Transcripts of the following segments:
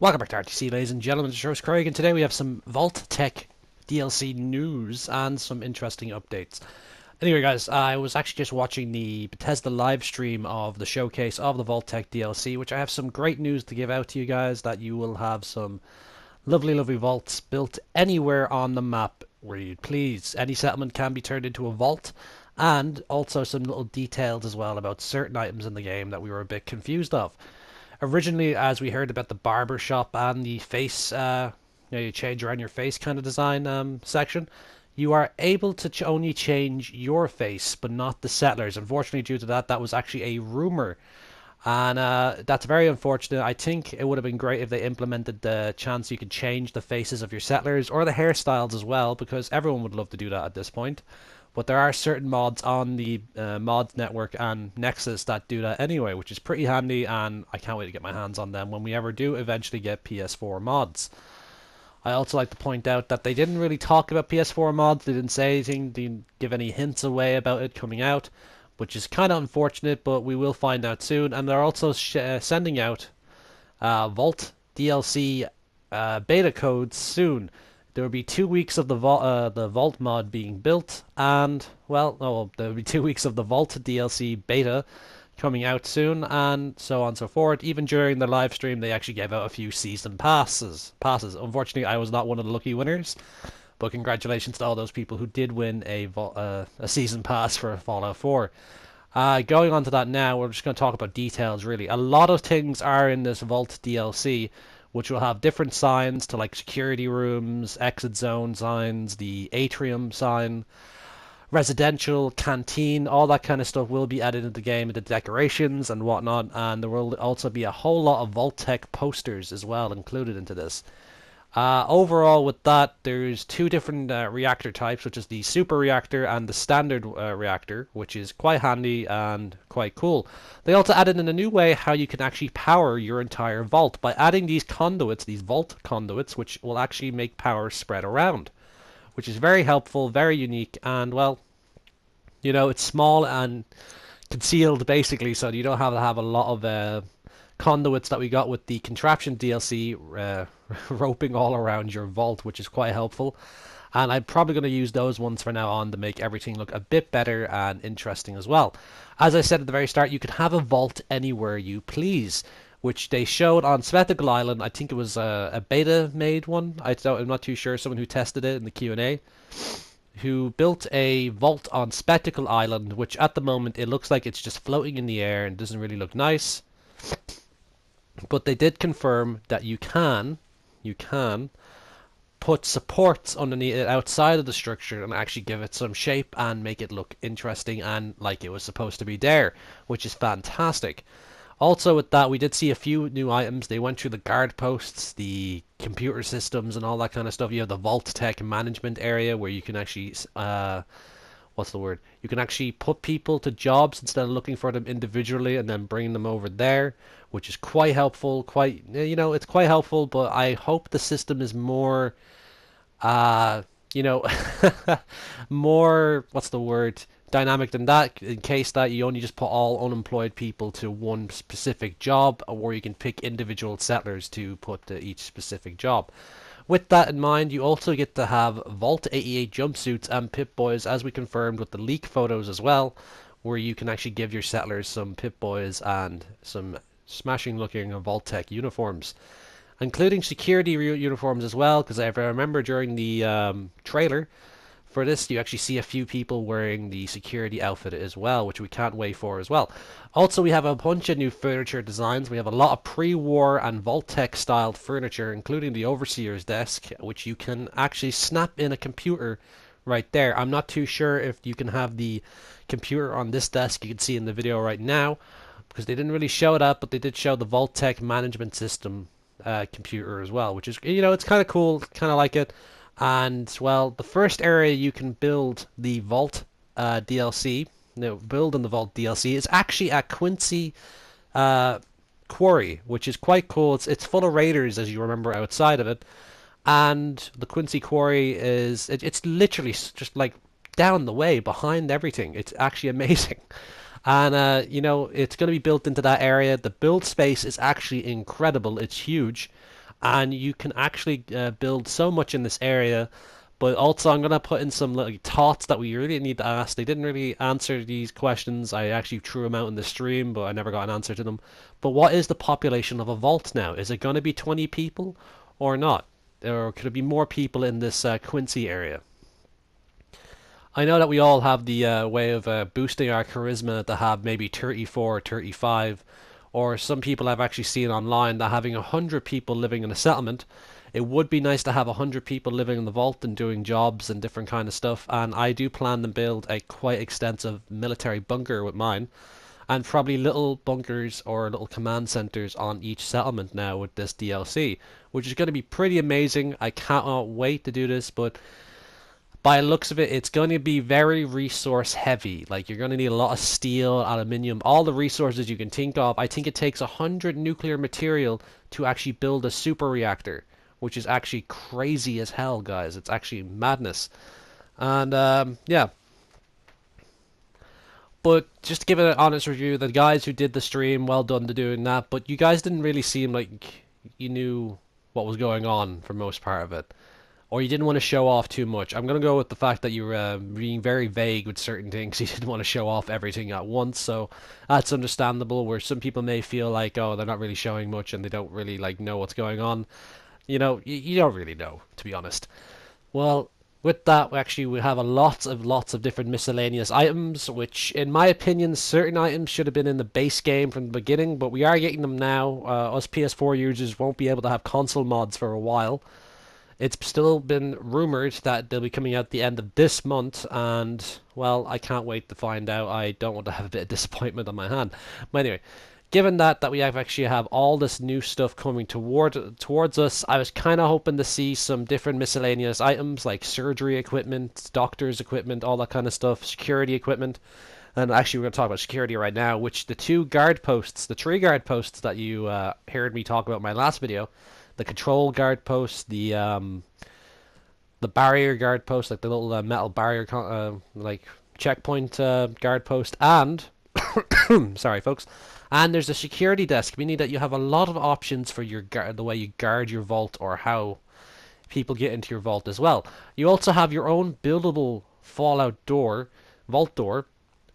Welcome back to RTC, ladies and gentlemen. It's Rose Craig, and today we have some Vault-Tec DLC news and some interesting updates. Anyway, guys, I was actually just watching the Bethesda live stream of the showcase of the Vault-Tec DLC, which I have some great news to give out to you guys, that you will have some lovely, lovely vaults built anywhere on the map where you please. Any settlement can be turned into a vault, and also some little details as well about certain items in the game that we were a bit confused of. Originally, as we heard about the barber shop and the face, you change around your face kind of design section, you are able to only change your face, but not the settlers. Unfortunately, due to that, that was actually a rumor, and that's very unfortunate. I think it would have been great if they implemented the chance you could change the faces of your settlers or the hairstyles as well, because everyone would love to do that at this point. But there are certain mods on the mods network and Nexus that do that anyway, which is pretty handy, and I can't wait to get my hands on them when we ever do eventually get PS4 mods. I also like to point out that they didn't really talk about PS4 mods. They didn't say anything, didn't give any hints away about it coming out, which is kind of unfortunate, but we will find out soon. And they're also sending out Vault DLC beta codes soon. There will be 2 weeks of the Vault mod being built, and well, no, there will be 2 weeks of the Vault DLC beta coming out soon, and so on and so forth. Even during the live stream, they actually gave out a few season passes. Unfortunately, I was not one of the lucky winners, but congratulations to all those people who did win a season pass for Fallout 4. Going on to that now, we're just going to talk about details, really. A lot of things are in this Vault DLC, which will have different signs to like security rooms, exit zone signs, the atrium sign, residential, canteen, all that kind of stuff will be added into the game, into decorations and whatnot, and there will also be a whole lot of Vault-Tec posters as well included into this. Overall, with that, there's two different reactor types, which is the super reactor and the standard reactor, which is quite handy and quite cool. They also added in a new way how you can actually power your entire vault by adding these conduits, these vault conduits, which will actually make power spread around, which is very helpful, very unique, and well, it's small and concealed basically, so you don't have to have a lot of conduits that we got with the contraption DLC roping all around your vault, which is quite helpful. And I'm probably going to use those ones for now on to make everything look a bit better and interesting as well. As I said at the very start, you can have a vault anywhere you please, which they showed on Spectacle Island. I think it was a beta made one. I'm not too sure. Someone who tested it in the Q&A, who built a vault on Spectacle Island, which at the moment it looks like it's just floating in the air and doesn't really look nice. But they did confirm that you can put supports underneath it outside of the structure and actually give it some shape and make it look interesting and like it was supposed to be there, which is fantastic. Also with that, we did see a few new items. They went through the guard posts, the computer systems and all that kind of stuff. You have the Vault-Tec management area where you can actually you can actually put people to jobs instead of looking for them individually and then bring them over there, which is quite helpful. It's quite helpful, but I hope the system is more, more, dynamic than that, in case that you only just put all unemployed people to one specific job, or you can pick individual settlers to put to each specific job. With that in mind, you also get to have Vault 88 jumpsuits and Pip-Boys, as we confirmed with the leak photos as well, where you can actually give your settlers some Pip-Boys and some smashing looking Vault-Tec uniforms, including security uniforms as well, because if I remember during the trailer for this, you actually see a few people wearing the security outfit as well, which we can't wait for as well. Also, we have a bunch of new furniture designs. We have a lot of pre-war and Vault-Tec styled furniture, including the Overseer's desk, which you can actually snap in a computer right there. I'm not too sure if you can have the computer on this desk you can see in the video right now, because they didn't really show that, but they did show the Vault-Tec management system computer as well, which is, it's kind of cool, kind of like it. And well, the first area you can build the Vault DLC, build in the Vault DLC, is actually at Quincy Quarry, which is quite cool. It's full of raiders, as you remember, outside of it, and the Quincy Quarry it's literally just like down the way behind everything. It's actually amazing. And it's going to be built into that area. The build space is actually incredible. It's huge. and you can actually build so much in this area. But also, I'm gonna put in some little thoughts that we really need to ask. They didn't really answer these questions. I actually threw them out in the stream, but I never got an answer to them. But what is the population of a vault now? Is it gonna be 20 people or not? Or could it be more people in this Quincy area? I know that we all have the way of boosting our charisma to have maybe 34 or 35, or some people I've actually seen online that having 100 people living in a settlement. It would be nice to have 100 people living in the vault and doing jobs and different kind of stuff, and I do plan to build a quite extensive military bunker with mine, and probably little bunkers or little command centers on each settlement now with this DLC, which is going to be pretty amazing. I cannot wait to do this, but by the looks of it, it's going to be very resource heavy. Like, you're going to need a lot of steel, aluminium, all the resources you can think of. I think it takes 100 nuclear material to actually build a super reactor, which is actually crazy as hell, guys. It's actually madness. And yeah, but just to give it an honest review, the guys who did the stream, well done to doing that. But you guys didn't really seem like you knew what was going on for most part of it, or you didn't want to show off too much. I'm gonna go with the fact that you were being very vague with certain things. You didn't want to show off everything at once, so that's understandable. Where some people may feel like, oh, they're not really showing much and they don't really like know what's going on. You know, you don't really know, to be honest. Well, with that, we have lots of different miscellaneous items, which, in my opinion, certain items should have been in the base game from the beginning, but we are getting them now. Us PS4 users won't be able to have console mods for a while. It's still been rumored that they'll be coming out at the end of this month, and, well, I can't wait to find out. I don't want to have a bit of disappointment on my hand. But anyway, given that we actually have all this new stuff coming towards us, I was kind of hoping to see some different miscellaneous items like surgery equipment, doctor's equipment, all that kind of stuff, security equipment. And actually, we're going to talk about security right now, which the two guard posts, the three guard posts that you heard me talk about in my last video, the control guard post, the barrier guard post, like the little metal barrier like checkpoint guard post, and sorry folks, and there's a security desk, meaning that you have a lot of options for your the way you guard your vault or how people get into your vault as well. You also have your own buildable Fallout door, vault door,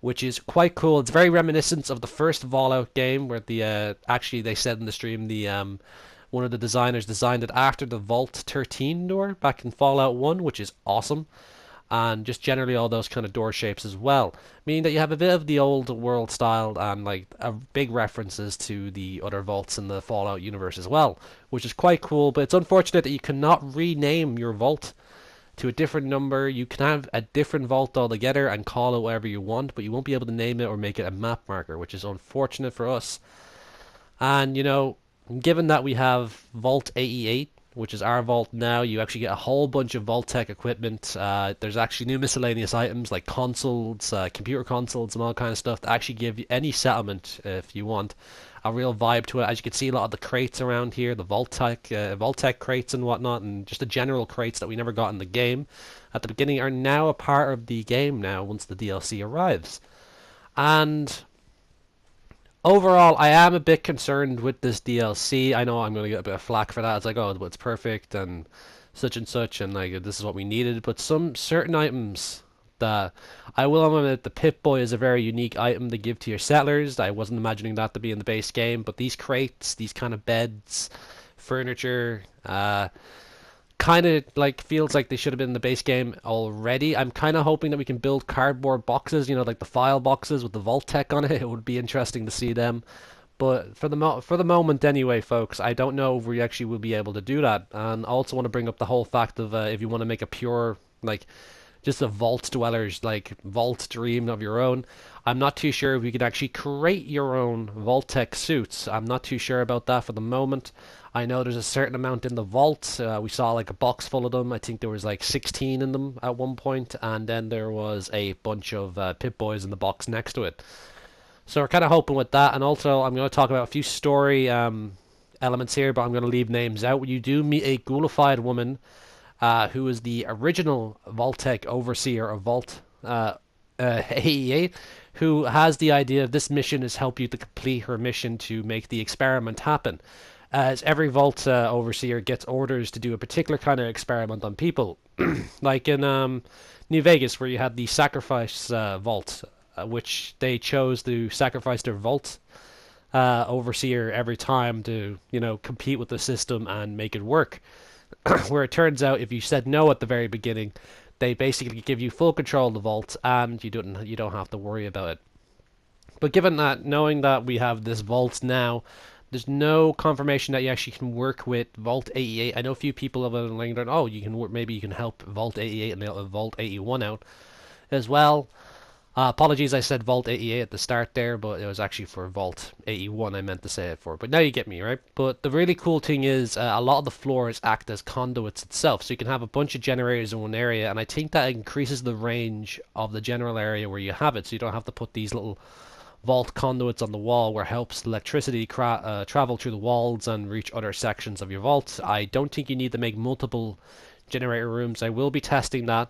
which is quite cool. It's very reminiscent of the first Fallout game, where the actually they said in the stream the one of the designers designed it after the Vault 13 door back in Fallout 1, which is awesome. And just generally all those kind of door shapes as well, meaning that you have a bit of the old world style and like big references to the other vaults in the Fallout universe as well, which is quite cool. But it's unfortunate that you cannot rename your vault to a different number. You can have a different vault altogether and call it whatever you want, but you won't be able to name it or make it a map marker, which is unfortunate for us. And you know, given that we have Vault 88, which is our vault now, you actually get a whole bunch of Vault-Tec equipment. There's actually new miscellaneous items like consoles, computer consoles, and all kind of stuff that actually give you any settlement, if you want, a real vibe to it. As you can see, a lot of the crates around here, the Vault-Tec crates and whatnot, and just the general crates that we never got in the game at the beginning are now a part of the game now once the DLC arrives. And overall, I am a bit concerned with this DLC. I know I'm going to get a bit of flack for that. It's like, oh, it's perfect and such, and like this is what we needed. But some certain items that I will admit, the Pip-Boy is a very unique item to give to your settlers. I wasn't imagining that to be in the base game, but these crates, these kind of beds, furniture, kind of like feels like they should have been in the base game already. I'm kind of hoping that we can build cardboard boxes, you know, like the file boxes with the Vault-Tec on it. It would be interesting to see them. But for the moment anyway, folks, I don't know if we actually will be able to do that. And I also want to bring up the whole fact of if you want to make a pure, like, just a vault dwellers, like, vault dream of your own, I'm not too sure if you could actually create your own Vault-Tec suits. I'm not too sure about that for the moment. I know there's a certain amount in the vault. We saw like a box full of them. I think there was like 16 in them at one point, and then there was a bunch of Pip-Boys in the box next to it. So we're kind of hoping with that, and also I'm going to talk about a few story elements here, but I'm going to leave names out. You do meet a ghoulified woman who is the original Vault-Tec overseer of Vault 88, who has the idea of this mission is help you to complete her mission to make the experiment happen. as every Vault overseer gets orders to do a particular kind of experiment on people. Like in New Vegas, where you had the sacrifice Vault, which they chose to sacrifice their Vault overseer every time to, compete with the system and make it work. Where it turns out if you said no at the very beginning, they basically give you full control of the vault and you don't have to worry about it. But given that, knowing that we have this vault now, there's no confirmation that you actually can work with Vault 88. I know a few people have been laying down, oh, you can work, maybe you can help Vault 88 and Vault 81 out as well. Apologies, I said Vault 88 at the start there, but it was actually for Vault 81 I meant to say it for. But now you get me, right? But the really cool thing is a lot of the floors act as conduits itself. So you can have a bunch of generators in one area, and I think that increases the range of the general area where you have it. So you don't have to put these little vault conduits on the wall where helps electricity travel through the walls and reach other sections of your vault. I don't think you need to make multiple generator rooms. I will be testing that.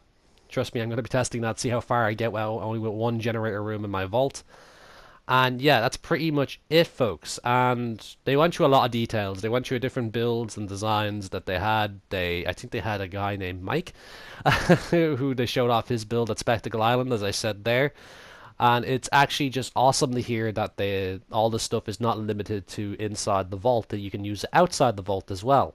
Trust me, I'm going to be testing that, see how far I get only with one generator room in my vault. And yeah, that's pretty much it, folks. And they went through a lot of details. They went through different builds and designs that they had. I think they had a guy named Mike who they showed off his build at Spectacle Island, as I said there. And it's actually just awesome to hear that all this stuff is not limited to inside the vault, that you can use it outside the vault as well,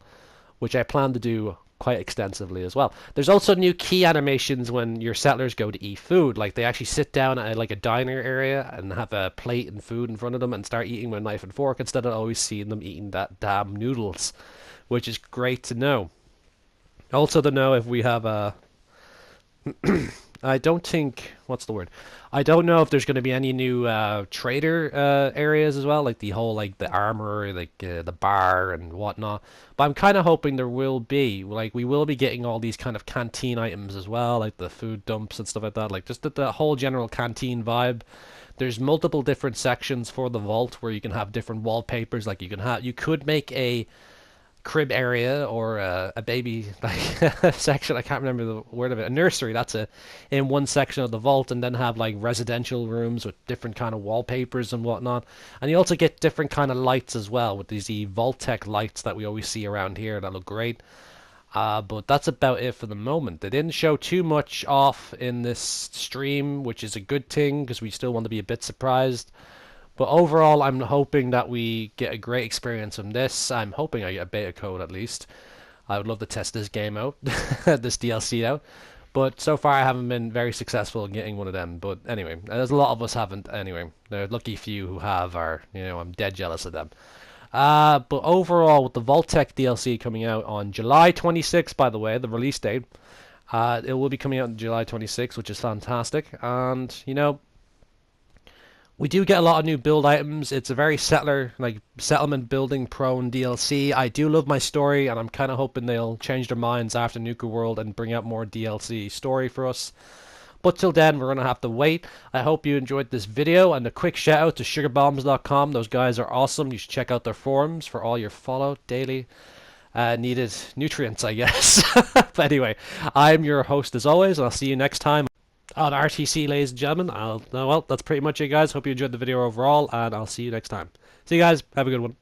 which I plan to do quite extensively as well. There's also new key animations when your settlers go to eat food. Like they actually sit down at like a diner area and have a plate and food in front of them and start eating with a knife and fork instead of always seeing them eating that damn noodles, which is great to know. Also to know if we have a I don't think what's the word? I don't know if there's going to be any new trader areas as well, like the whole like the armor, like the bar and whatnot. But I'm kind of hoping there will be, like we will be getting all these kind of canteen items as well, like the food dumps and stuff like that, like just the whole general canteen vibe. There's multiple different sections for the vault where you can have different wallpapers. Like you could make a crib area or a baby like section. I can't remember the word of it. A nursery. That's it. In one section of the vault, and then have like residential rooms with different kind of wallpapers and whatnot. And you also get different kind of lights as well with these Vault-Tec lights that we always see around here that look great. But that's about it for the moment. They didn't show too much off in this stream, which is a good thing because we still want to be a bit surprised. But overall, I'm hoping that we get a great experience from this. I'm hoping I get a beta code at least. I would love to test this game out, this DLC out. But so far, I haven't been very successful in getting one of them. But anyway, there's a lot of us haven't anyway. There are lucky few who have I'm dead jealous of them. But overall, with the Vault-Tec DLC coming out on July 26th, by the way, the release date, it will be coming out on July 26th, which is fantastic. And, we do get a lot of new build items. It's a very settlement building prone DLC. I do love my story, and I'm kind of hoping they'll change their minds after Nuka World and bring out more DLC story for us. But till then, we're going to have to wait. I hope you enjoyed this video, and a quick shout out to Sugarbombed.com. Those guys are awesome. You should check out their forums for all your Fallout daily needed nutrients, I guess. But anyway, I'm your host as always, and I'll see you next time on RTC, ladies and gentlemen. Well, that's pretty much it, guys. Hope you enjoyed the video overall, and I'll see you next time. See you guys. Have a good one.